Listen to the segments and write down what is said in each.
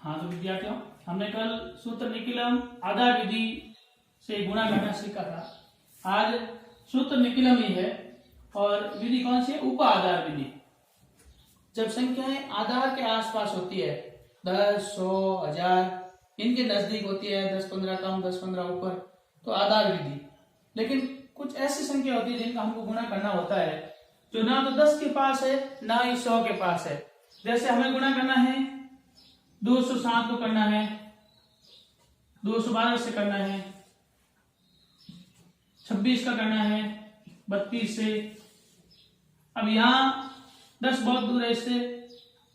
हाँ तो विद्यार्थियों, हमने कल सूत्र निकिलम आधार विधि से गुणा करना सीखा था। आज सूत्र निकिलम ही है और विधि कौन सी है? उप आधार विधि। जब संख्याएं आधार के आसपास होती है, 10, 100, 1000 इनके नजदीक होती है, 10, 15 कम 10, 15 ऊपर, तो आधार विधि। लेकिन कुछ ऐसी संख्या होती है जिनका हमको गुणा करना होता है जो ना तो 10 के पास है ना ही 100 के पास है। जैसे हमें गुणा करना है 207 को करना है, 212 से करना है, 26 का करना है, 32 से। अब यहाँ 10 बहुत दूर है इससे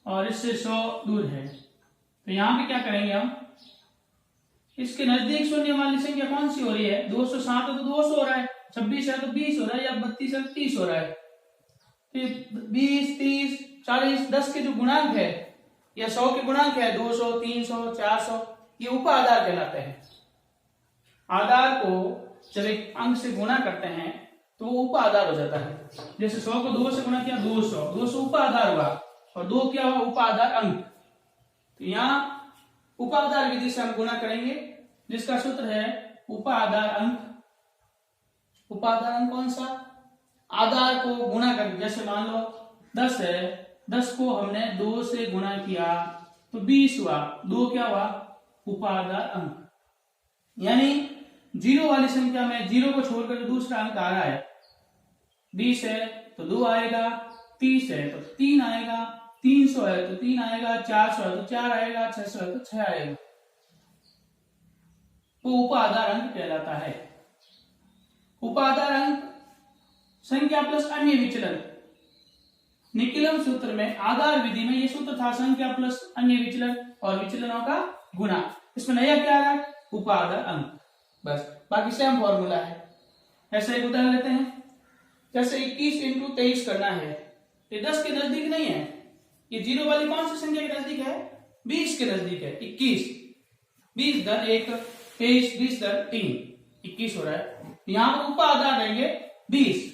और इससे 100 दूर है, तो यहाँ पे क्या करेंगे हम? इसके नजदीक शून्य वाली संख्या कौन सी हो रही है? 207 है तो 200 हो रहा है, 26 है तो 20 हो रहा है, या 32 है तो 30 हो रहा है। तो 20, 30, 40, 10 के जो गुणांक है या 100 के गुणांक है, 200, 300, 400, ये उप आधार कहलाते हैं। आधार को जब एक अंक से गुणा करते हैं तो वो उप आधार हो जाता है। जैसे 100 को 2 से गुणा किया, 200, 200 उप आधार हुआ और 2 क्या हुआ? उप आधार अंक। तो यहाँ उप आधार विधि से हम गुणा करेंगे, जिसका सूत्र है उप आधार अंक। उप आधार अंक कौन सा? आधार को गुणा कर, जैसे मान लो 10 है, 10 को हमने 2 से गुणा किया तो 20 हुआ, 2 क्या हुआ? उप आधार अंक। यानी जीरो वाली संख्या में जीरो को छोड़कर जो दूसरा अंक आ रहा है, 20 है तो 2 आएगा, 30 है तो 3 आएगा, 300 है तो 3 आएगा, 400 है तो 4 आएगा, 600 है तो 6 आएगा। तो उप आधार अंक कहलाता है। उप आधार अंक संख्या प्लस अन्य विचलन। निकिलम सूत्र में, आधार विधि में ये सूत्र था संख्या प्लस अन्य विचलन और विचलनों का गुणा। इसमें नया क्या है? उप आधार अंक। बस, बाकी सेम फॉर्मूला है। ऐसे एक उदाहरण लेते हैं, जैसे 21 इंटू 23 करना है, ये 10 के नजदीक नहीं है, ये जीरो वाली कौन सी संख्या के नजदीक है? 20 के नजदीक है। 21, 20 धन 1, 23, 20 धन 3, 21 हो रहा है। यहां पर उप आधार देंगे 20।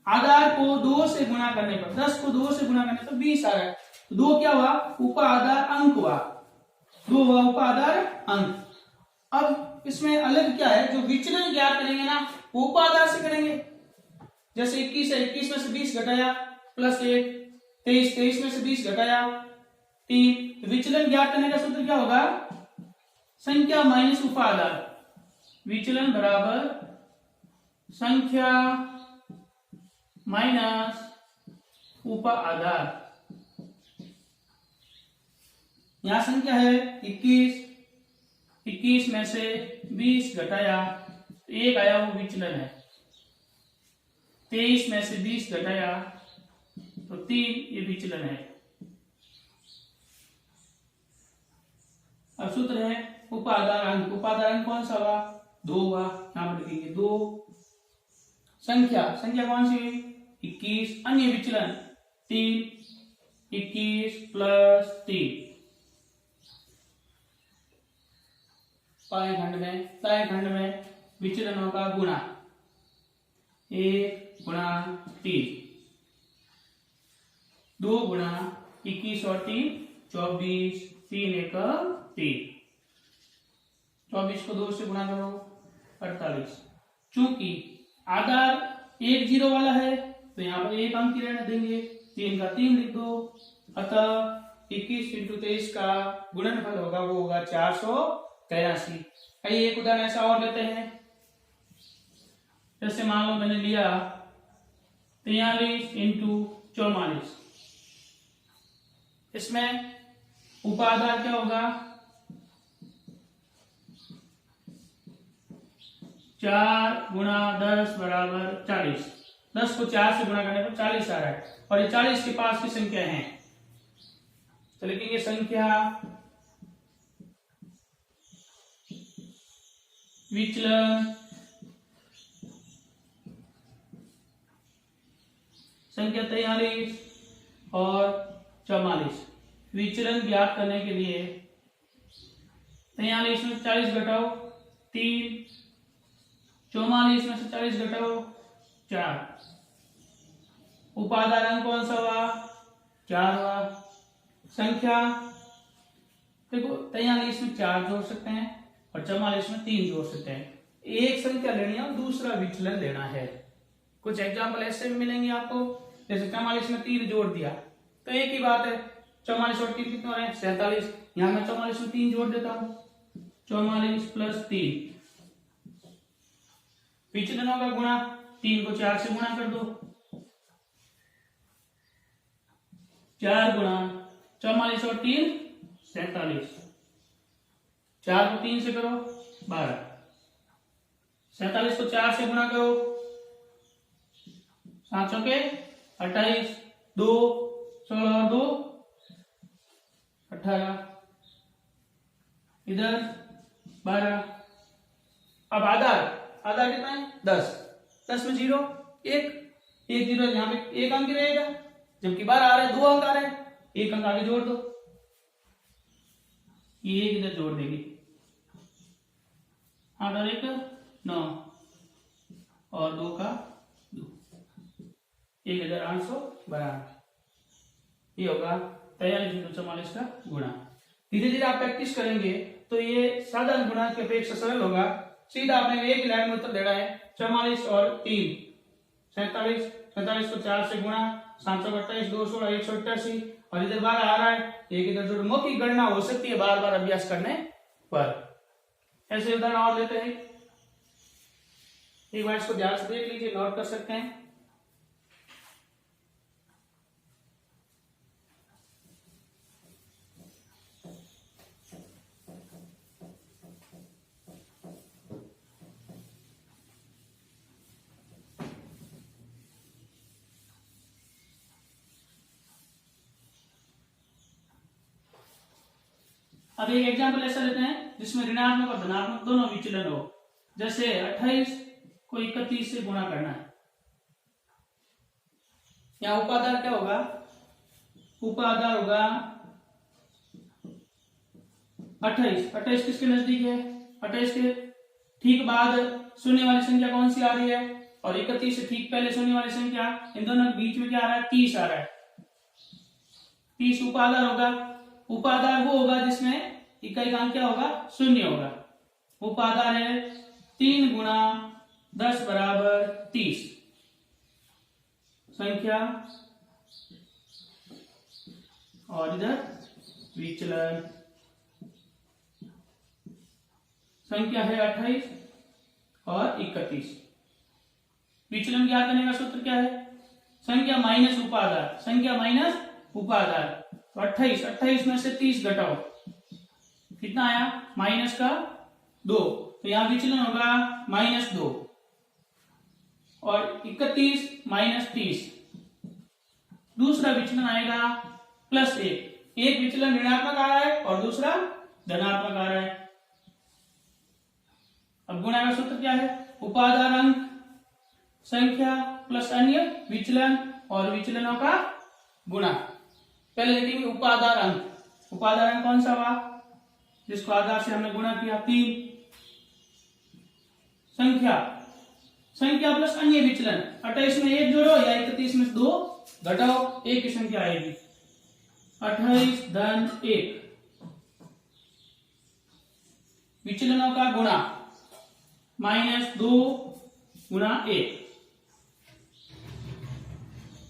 आधार को 2 से गुणा करने पर, 10 को 2 से गुणा करने पर 20 आ रहा है, तो 2 क्या हुआ? उप आधार अंक हुआ, 2 हुआ उप आधार अंक। अब इसमें अलग क्या है? जो विचलन ज्ञात करेंगे ना, वो उप आधार से करेंगे। जैसे 21 है, 21 में से 20 घटाया प्लस 1, 23, 23 में से 20 घटाया 3। विचलन ज्ञात करने का सूत्र क्या होगा? संख्या माइनस उप आधार। विचलन बराबर संख्या माइनस उप आधार। यहां संख्या है 21, 21 में से 20 घटाया तो 1 आया, वो विचलन है। 23 में से 20 घटाया तो 3, ये विचलन है। अब सूत्र है उप आधार अंक। उप आधार अंक कौन सा हुआ? 2 हुआ, यहां पर लिखेंगे 2। संख्या कौन सी हुई? 21, अन्य विचलन 3, 21 प्लस 3। दाएं खंड में विचलनों का गुणा, 1 गुणा 3, 2 गुणा 21 और 3 24, 3 1 3। 24 को 2 से गुणा करो 48। चूंकि आधार 1 जीरो वाला है तो यहाँ पर 1 अंक ही रहने देंगे, 3 का 3 लिख दो। अतः 21 इंटू 23 का गुणनफल होगा, वो होगा 483। आइए एक उदाहरण ऐसा और लेते हैं। जैसे मान लो मैंने लिया 43 इंटू 44। इसमें उप आधार क्या होगा? 4 गुणा 10 बराबर 40। 10 को 4 से गुणा करने पर 40 आ रहा है और ये 40 के पास की संख्या है, तो लिखेंगे संख्या विचलन संख्या 43 और 44। विचलन ज्ञात करने के लिए 43 में 40 घटाओ 3, 44 में से 40 घटाओ 4। उप आधार अंक कौन सा हुआ? 4 हुआ। संख्या देखो 43 में 4 जोड़ सकते हैं और 44 में 3 जोड़ सकते हैं। एक संख्या लेनी है और दूसरा विचलन लेना है। कुछ एग्जाम्पल ऐसे भी मिलेंगे आपको, जैसे 44 में 3 जोड़ दिया तो एक ही बात है, 44 और 3 कितना है 47। यहां मैं 44 में 3 जोड़ देता हूं, 44 प्लस 3, विचलनों का गुणा, 3 को 4 से गुणा कर दो, 4 गुणा 44 और 3 47, 4 को 3 से करो 12, 47 को 4 से गुणा करो, 7 चौके 28, 2 16 और 2 18, इधर 12। अब आधार कितना है 10, 10 में 0 1 0, यहाँ पे एक अंक रहेगा, जबकि 12 आ रहा है, 2 अंक आ रहे हैं, एक अंक आगे जोड़ दो, ये एक इधर जोड़ देगी, 8 और 1 9 और 2 का 2, 1892, ये होगा 43 का गुणा। धीरे धीरे आप प्रैक्टिस करेंगे तो ये साधारण गुणा की अपेक्षा सरल होगा। सीधा आपने एक लाइन में उत्तर देना है, 44 और 3 47, 47 को 4 से गुणा, 728, 216, 188 और इधर 12 आ रहा है, एक इधर जोड़, मौखिक गणना हो सकती है बार बार अभ्यास करने पर। ऐसे उदाहरण और लेते हैं, एक बार इसको ध्यान से देख लीजिए, नोट कर सकते हैं। अब एक एग्जांपल ऐसा लेते हैं जिसमें ऋणात्मक और धनात्मक दोनों विचलन हो। जैसे 28 को 31 से गुणा करना है, यहाँ उपाधार क्या होगा, उपाधार होगा 28, 28 किसके नजदीक है, 28 के ठीक बाद शून्य वाली संख्या कौन सी आ रही है, और 31 से ठीक पहले शून्य वाली संख्या, इन दोनों के बीच में क्या आ रहा है 30 आ रहा है, 30 उपाधार होगा। उपाधार वो होगा जिसमें इकाई का अंक क्या होगा शून्य होगा। उपाधार है 3 गुणा 10 बराबर 30, संख्या और इधर विचलन, संख्या है 28 और 31। विचलन ज्ञात करने का सूत्र क्या है, संख्या माइनस उपाधार, संख्या माइनस उपाधार। तो 28 में से 30 घटाओ, कितना आया माइनस का 2, तो यहां विचलन होगा -2 और 31 माइनस 30। दूसरा विचलन आएगा +1, एक विचलन ऋणात्मक आ रहा है और दूसरा धनात्मक आ रहा है। अब गुणा का सूत्र क्या है, उपाधार अंक संख्या प्लस अन्य विचलन और विचलनों का गुणा। पहले देखेंगे उपाधार अंक। उपाधार अंक कौन सा हुआ, जिसको आधार से हमने गुणा किया 3, संख्या, संख्या प्लस अन्य विचलन, 28 में 1 जोड़ो या 31 में 2 घटाओ, एक की संख्या आएगी 28 धन 1। विचलनों का गुणा -2 गुणा 1,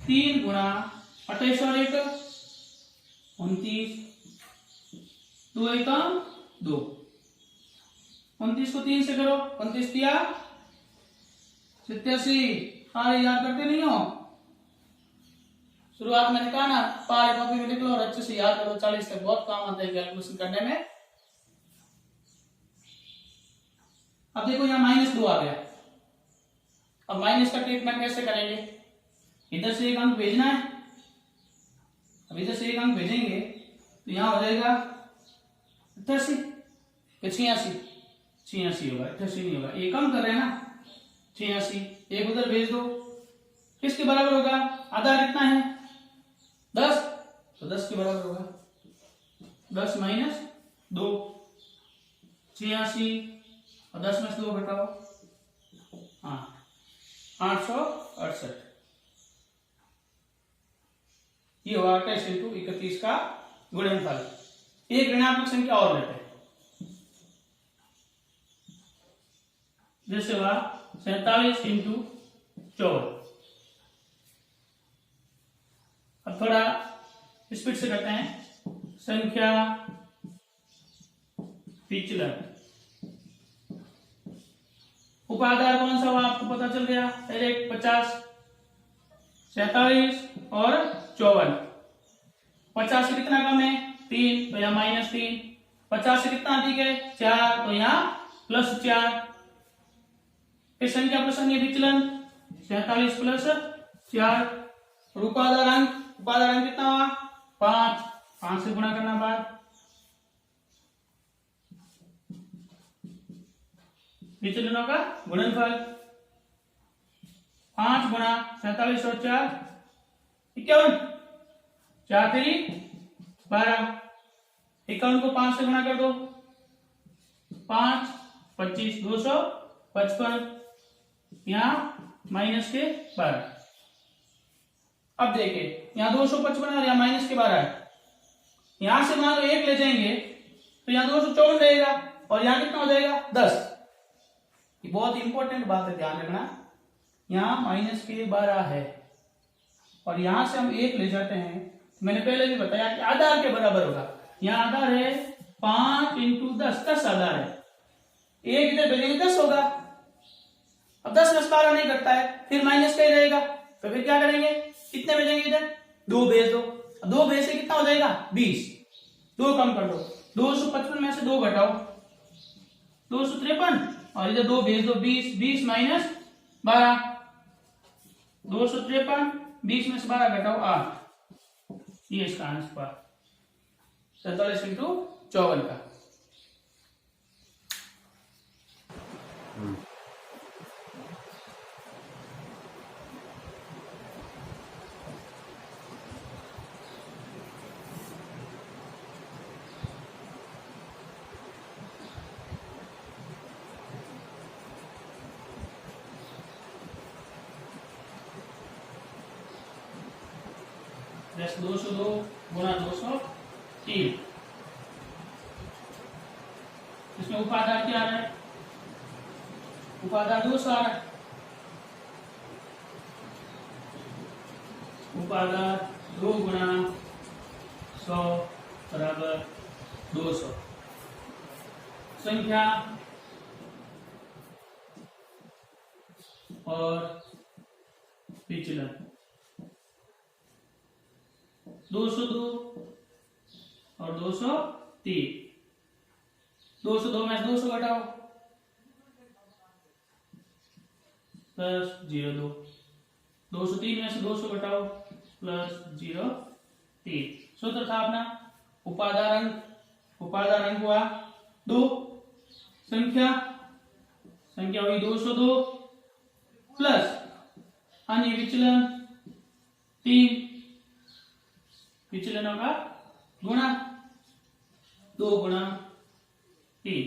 3 गुणा 28 और 1 29, 2 1 2, 29 को 3 से करो, 29 दिया 87। हाँ याद करते नहीं हो, शुरुआत में लिखा ना, पहाड़ी कॉपी में लिख लो और अच्छे से याद करो, 40 तक बहुत काम आते हैं कैलकुलेशन करने में। अब देखो यहाँ -2 आ गया, अब माइनस का ट्रीटमेंट कैसे करेंगे, इधर से एक अंक भेजना है, अब इधर से एक अंक भेजेंगे तो यहां हो जाएगा 88 या 86, 86 होगा, 88 नहीं होगा, एक कम कर रहे हैं ना 86, एक उधर भेज दो, किसके बराबर होगा, आधार कितना है 10, तो 10 के बराबर होगा, 10 माइनस 2 86 और 10 में से 2 घटाओ, हाँ 868। ये हुआ 28 × 31 का गुणनफल। एक ऋणात्मक संख्या और लेते हैं, जैसे हुआ 47 इंटू 54। अब थोड़ा स्पीड से करते हैं। संख्या विचलन, उपाधार कौन सा हुआ आपको पता चल गया, डायरेक्ट 50, 47 और 54। 50 से कितना कम है 3, तो यहाँ -3। 50 से कितना अधिक है 4, तो यहाँ +4। फिर संख्या प्रसंग विचलन 47 + 4। और उपाधार अंक कितना हुआ 5, 5 से गुणा करना बाद। विचलनों का गुणनफल 5 गुणा 47 और 4 51, 4 तेरी 12। 51 को 5 से गुणा कर दो, 5 25 255, यहाँ -12। अब देखिए यहाँ 255 और यहाँ -12 है। यहां से मान लो 1 ले जाएंगे तो यहाँ 254 रहेगा और यहाँ कितना हो जाएगा 10। ये बहुत इंपॉर्टेंट बात है, ध्यान रखना। यहाँ -12 है और यहां से हम 1 ले जाते हैं, मैंने पहले भी बताया कि आधार के बराबर होगा। यहाँ आधार है 5 × 10, 10 आधार है। 1 इधर भेजेंगे 10 होगा। अब 10 में 12 नहीं करता है, फिर माइनस का ही रहेगा, तो फिर क्या करेंगे, कितने भेजेंगे इधर 2 भेज दो। 2 भेज से कितना हो जाएगा 20, 2 कम कर दो। 255 में से 2 घटाओ 253 और इधर 2 भेज दो 20, 20 - 12, 253, 20 में से 12 घटाओ 8। ये इसका आंसर 47 × 54 का। जैसे 202 गुणा 203, इसमें उपाधार क्या आ रहा है, उपाधार 200 आ रहा है। उपाधार 2 गुणा 100 बराबर 200। संख्या और विचलन 202 और 203। 202 में 200 घटाओ +02। 203 में से 200 घटाओ +03। सूत्र था अपना उपाधार अंक हुआ 2, संख्या हुई 202 प्लस अन्य विचलन 3, विचलनों का गुणा 2 गुणा 3।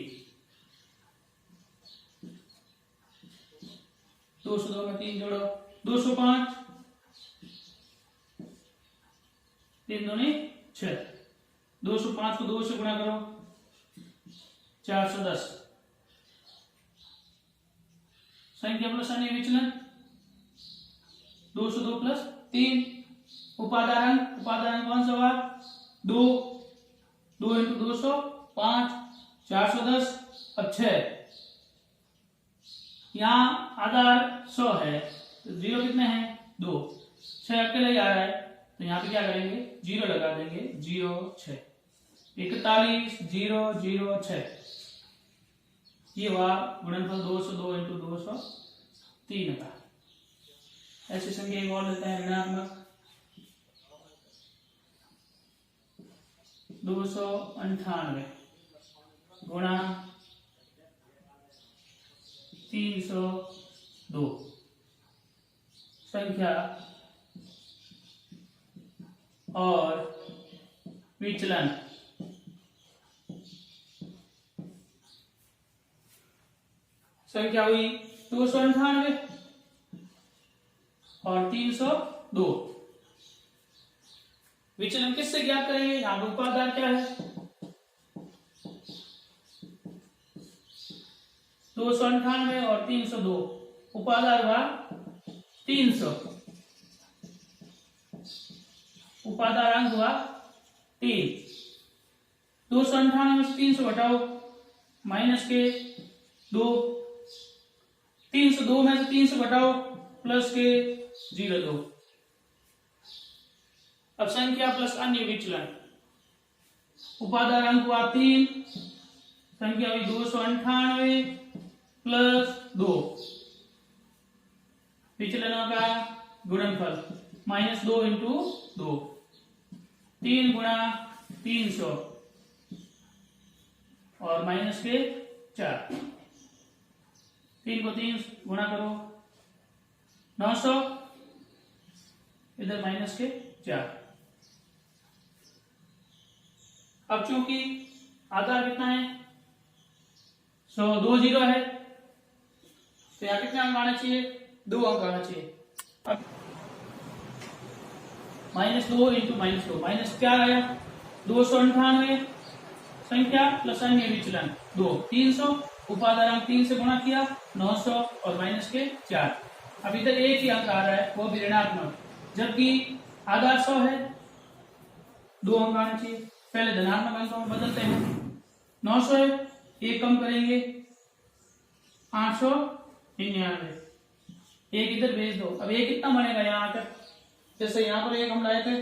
202 में 3 जोड़ो 205, 3 दूनी 6। 205 को 2 से गुणा करो 410। संख्या प्लस अन्य विचलन 202 + 3। उपादान कौन सा हुआ 2, 2 × 200 5, 410 और 6। यहाँ आधार 100 है तो 0 कितने हैं 2, 6 अकेले ही आ रहा है, तो यहाँ पे क्या करेंगे 0 लगा देंगे 0 6 41 0 0 6। ये हुआ गुणनफल 202 × 203 का। ऐसी संख्या एक और लेते हैं ऋणात्मक 298 गुणा 302। संख्या और विचलन संख्या हुई 298 और 302। विचलन किससे ज्ञात करेंगे, यहाँ उपादान क्या है 298 और 302, उपादान हुआ 300, उपादान हुआ 3। 298 में से 300 घटाओ, माइनस के 2, 302 में से 300 घटाओ, प्लस के 02। अब संख्या प्लस अन्य विचलन, उपादान हुआ 3, संख्या हुई 298 प्लस 2, विचलनों का गुणनफल -2 इंटू 2, 3 गुणा 300 और माइनस के 4, 3 को 3 गुणा करो 900, इधर माइनस के 4। अब चूंकि आधार कितना है 100, 2 जीरो है, तो यहाँ कितने अंक आना चाहिए, 2 अंक आना चाहिए। अब -2 इंटू -2, माइनस क्या आया 298 संख्या प्लस अन्य विचलन 2, 300, उपादान 3 से गुणा किया 900 और माइनस के 4। अब इधर एक ही अंक आ रहा है, वो भी ऋणात्मक, जबकि आधार 100 है, 2 अंक आना चाहिए। पहले धनात्मक अंकों में बदलते हैं, 900 है, एक कम करेंगे 899, एक इधर भेज दो। अब एक कितना बनेगा यहाँ आकर, जैसे यहाँ पर एक हम लाए थे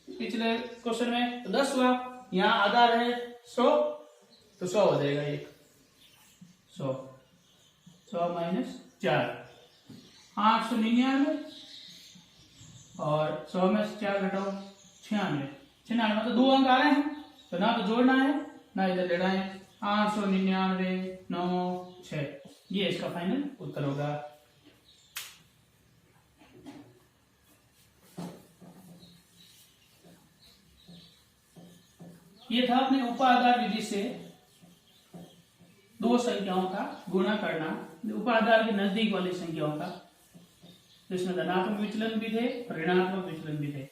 पिछले क्वेश्चन में, तो 10 हुआ, यहाँ आधार है 100, तो 100 हो जाएगा, एक 100 माइनस 4, 899 और 100 में से 4 घटाओ 96, 96 मतलब 2 अंक आ रहे हैं, तो ना तो जोड़ना है ना इधर लेना है, 899 9 6, ये इसका फाइनल उत्तर होगा। ये था अपने उपाधार विधि से दो संख्याओं का गुणा करना, उपाधार के नजदीक वाली संख्याओं का, जिसमें धनात्मक विचलन भी थे और ऋणात्मक विचलन भी थे।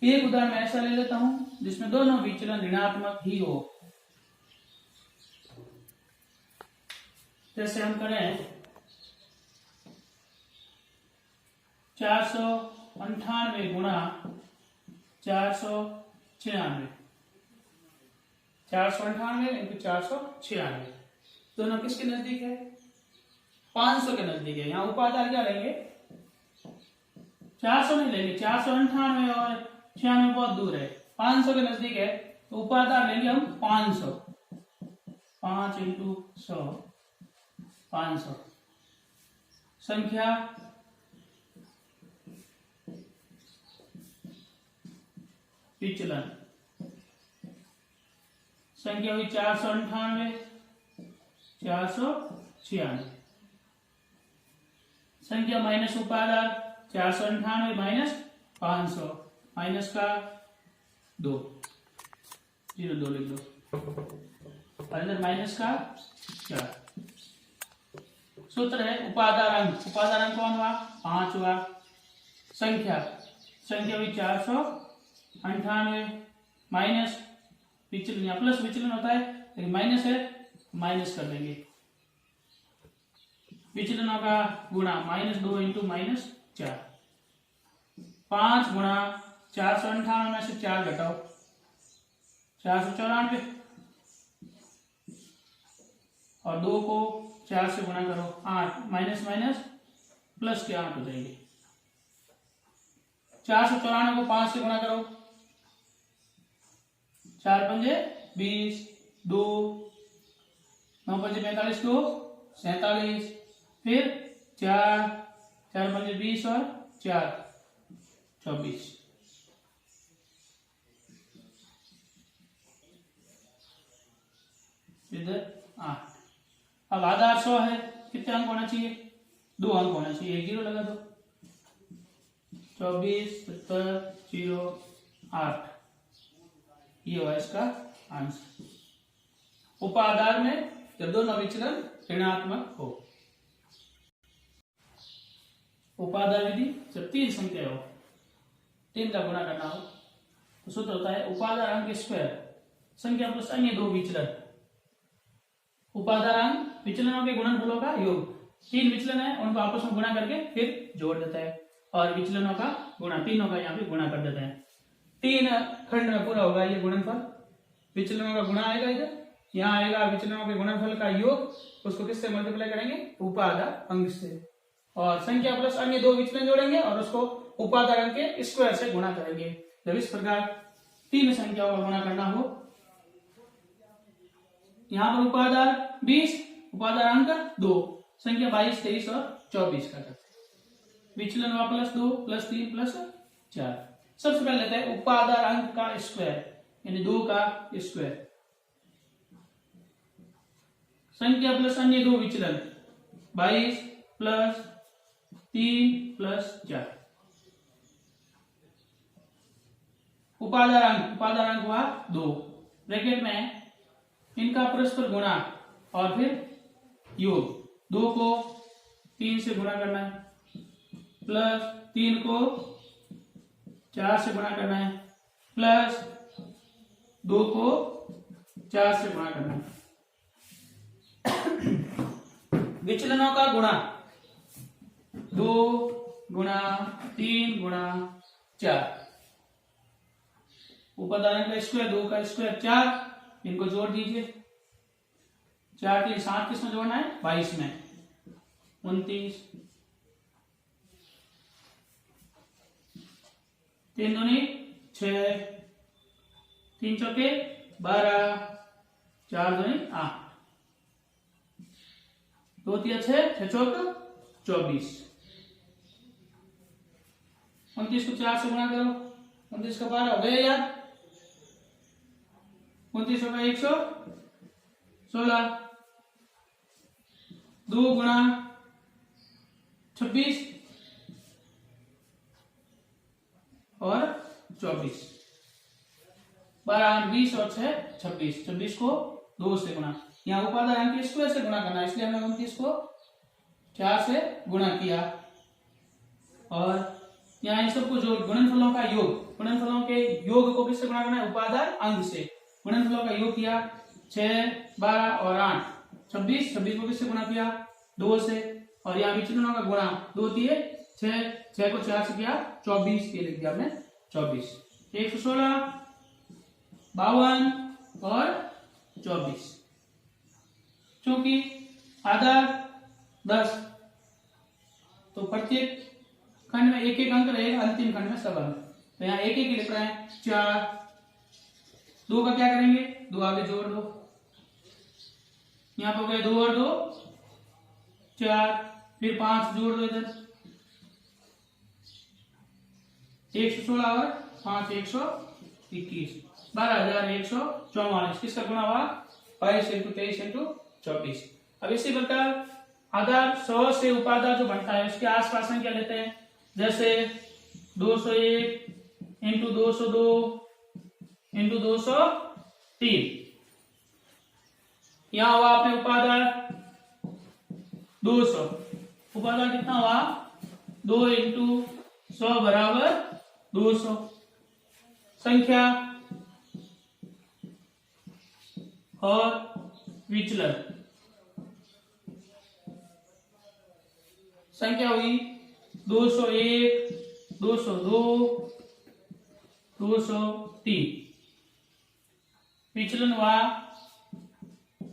एक उदाहरण ऐसा ले लेता हूं जिसमें दोनों विचलन ऋणात्मक ही हो। जैसे हम करें 498 गुणा 496, 498 इंटू 496, दोनों किसके नजदीक है, 500 के नजदीक है। यहाँ उपाधार क्या लेंगे, 400 नहीं लेंगे, 498 और 96 बहुत दूर है, 500 के नजदीक है, तो उपाधार लेंगे हम 500, 5 इंटू 100 500। संख्या विचलन, संख्या हुई 498 496, संख्या माइनस उपादान 498 माइनस 500, माइनस का 2 0 2 लिख दो, अंदर माइनस का 4। सूत्र है उपादान कौन हुआ, 5 हुआ। संख्या हुई 498 माइनस विचलन, या प्लस विचलन होता है लेकिन माइनस है, माइनस कर देंगे, विचलनों का गुणा -2 इंटू -4, 5 गुणा 498 में से 4 घटाओ 494 और 2 को 4 से गुणा करो 8, माइनस माइनस प्लस के 8 हो जाएंगे। 494 को 5 से गुणा करो, 4 पंजे 20, 2 9 पंजे 45, 2 47, फिर 4 पंजे 20 और 4 24, इधर 8। अब आधार 100 है, कितने अंक होना चाहिए, 2 अंक होना चाहिए, 1 0 लगा दो, 24 70 0 8, ये हुआ इसका आंसर। उपाधार में जब दोनों विचलन ऋणात्मक हो, उपाधार विधि जब 3 संख्या हो, 3 का गुणा करना हो, तो सूत्र होता है उपाधार अंक स्क्वायर संख्या प्लस अन्य 2 विचलन उपादान अंक विचलनों के गुणनफलों का योग। 3 विचलन है, उनको आपस में गुणा करके फिर जोड़ देता है, और विचलनों का गुणा, तीनों का यहाँ पे गुणा कर देते हैं। 3 खंड में पूरा होगा ये गुणनफल। विचलनों का गुणा आएगा इधर, यहाँ आएगा विचलनों के गुणनफल का योग, उसको किससे मल्टीप्लाई करेंगे? उपादान अंक से, और संख्या प्लस अन्य 2 विचलन जोड़ेंगे और उसको उपादान अंक के स्क्वायर से गुणा करेंगे। जब इस प्रकार 3 संख्याओं का गुणा करना हो, यहाँ पर उपादान 20, उपादान अंक 2, संख्या 22, 23 और 24 का करते हैं। विचलन हुआ +2 +3 +4। सबसे पहले लेते हैं उपादान अंक का स्क्वायर, यानी 2 का स्क्वायर। संख्या प्लस अन्य 2 विचलन 22 + 3 + 4। उपादान अंक हुआ 2, ब्रैकेट में इनका परस्पर गुणा और फिर योग। 2 को 3 से गुणा करना है, प्लस 3 को 4 से गुणा करना है, प्लस 2 को 4 से गुणा करना है। विचलनों का गुणा 2 गुणा 3 गुणा 4। उपादान का स्क्वायर 2 का स्क्वायर 4, इनको जोड़ दीजिए। 4 3 7 किस में जोड़ना है? 22 में। 29, 3 दूनी 6, 3 चौके 12, 4 दूनी 8, 2 3 6, 6 चौक 24। 29 को 4 से गुणा करो, 29 का 12 हो गया याद। 29 होगा 116, 2 गुणा 26 और 24, 12 20 और 6 26। 26 को 2 से गुणा, यहाँ उपादान अंक के स्क्वायर से गुणा करना है, इसलिए हमने 29 को 4 से गुणा किया। और यहाँ इन सबको जो गुणनफलों का योग, गुणनफलों के योग को किससे गुणा करना है? उपादान अंक से। गुणनफलों का योग किया 6 12 और 8 26, 26 को किससे गुणा किया? 2 से। और यहाँ विचलनों का गुणा 2 दिए 6, 6 को 4 से किया 24, ये लिख दिया हमने 24। 116, 52 और 24। चूंकि आधार 10, तो प्रत्येक खंड में एक एक अंक रहेगा, अंतिम खंड में सब अंक। तो यहाँ एक एक लिख रहे हैं 4। 2 का क्या करेंगे? 2 आगे जोड़ दो, यहाँ पर हो गए 2 और 2 4, फिर 5 जोड़ दो इधर, 116 और 5 121, 12,144। किसका गुणा हुआ? 22 × 23 × 24। अब इसी प्रकार आधार 100 से उपादान जो बनता है उसके आसपास में क्या लेते हैं? जैसे 201 × 202 × 203। यहां हुआ आपने उपादान 200। उपादान कितना हुआ? 2 × 100 = 200। संख्या और विचलन, संख्या हुई 201 202 203। विचलन हुआ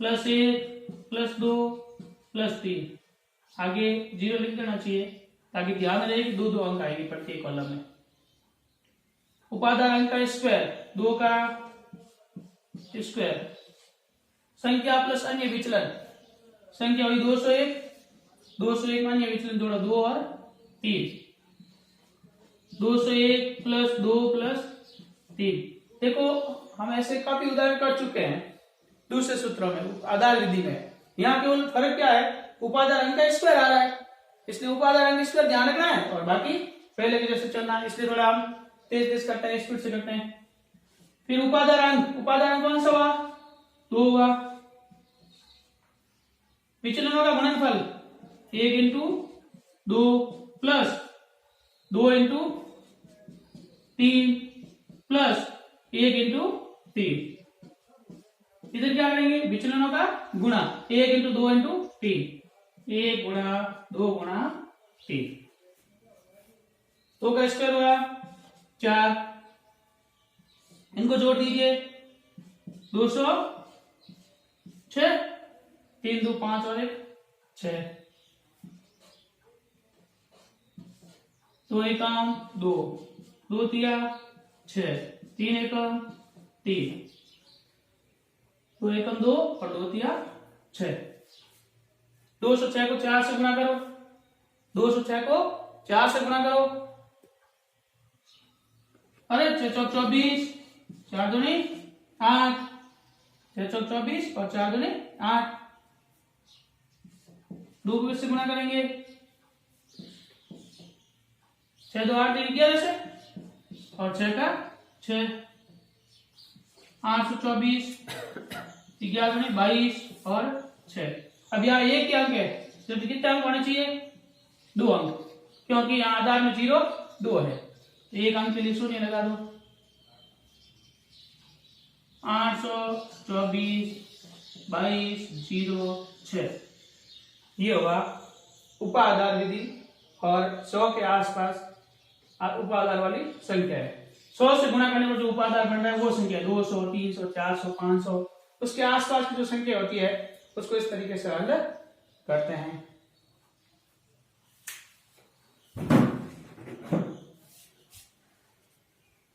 +1 +2 +3। आगे 0 लिख देना चाहिए ताकि ध्यान रहे कि 2 अंक आएंगे प्रत्येक कॉलम में। उपादान अंक का स्क्वायर 2 का स्क्वायर। संख्या प्लस अन्य विचलन, संख्या हुई 201, 201 अन्य विचलन जोड़ो 2 और 3, 201 + 2 + 3। देखो हम ऐसे काफी उदाहरण कर चुके हैं दूसरे सूत्रों में, आधार विधि में। यहाँ केवल फर्क क्या है? उपादान अंक का स्क्वायर आ रहा है, इसलिए उपादान अंक स्क्वायर ध्यान रखना है और बाकी पहले के जैसे चलना है। इसलिए थोड़ा हम तेज करते हैं, स्पीड से करते हैं। फिर उपादान अंक कौन सा हुआ? 2 हुआ। विचलनों का गुणनफल 1 × 2 + 2 × 3 + 1 × 3। इधर क्या करेंगे, विचलनों का गुणा, 1 इंटू 2 इंटू 3, 1 गुणा 2 गुणा 3, तो का स्क्वायर हुआ 4, इनको जोड़ दीजिए 206, 3 2 5 और 1 6, 2 एकम 2, 2 तिया 6, 3 एकम 3, 2 एकम 2 और 2 तिया 6, 206 को 4 से गुणा करो, 206 को 4 से गुणा करो, अरे 6 चौक 24, 4 दूनी 8, 6 चौक 24 और 4 दूनी 8, 2 को इससे गुणा करेंगे, 6 2 8 11 से और 6 का 6, 824, 11 दूनी 22 और 6। अब यहाँ एक ही अंक है, तो कितने अंक होने चाहिए, 2 अंक, क्योंकि यहाँ आधार में 0 2 है, तो एक अंक के लिए 0 लगा दो। 824 22 0 6, ये होगा उपाधार विधि और 100 के आसपास उपाधार वाली संख्या है। 100 से गुणा करने पर जो उपाधार बन रहा है वो संख्या 200 300 400 500, उसके आसपास की जो संख्या होती है उसको इस तरीके से हल करते हैं।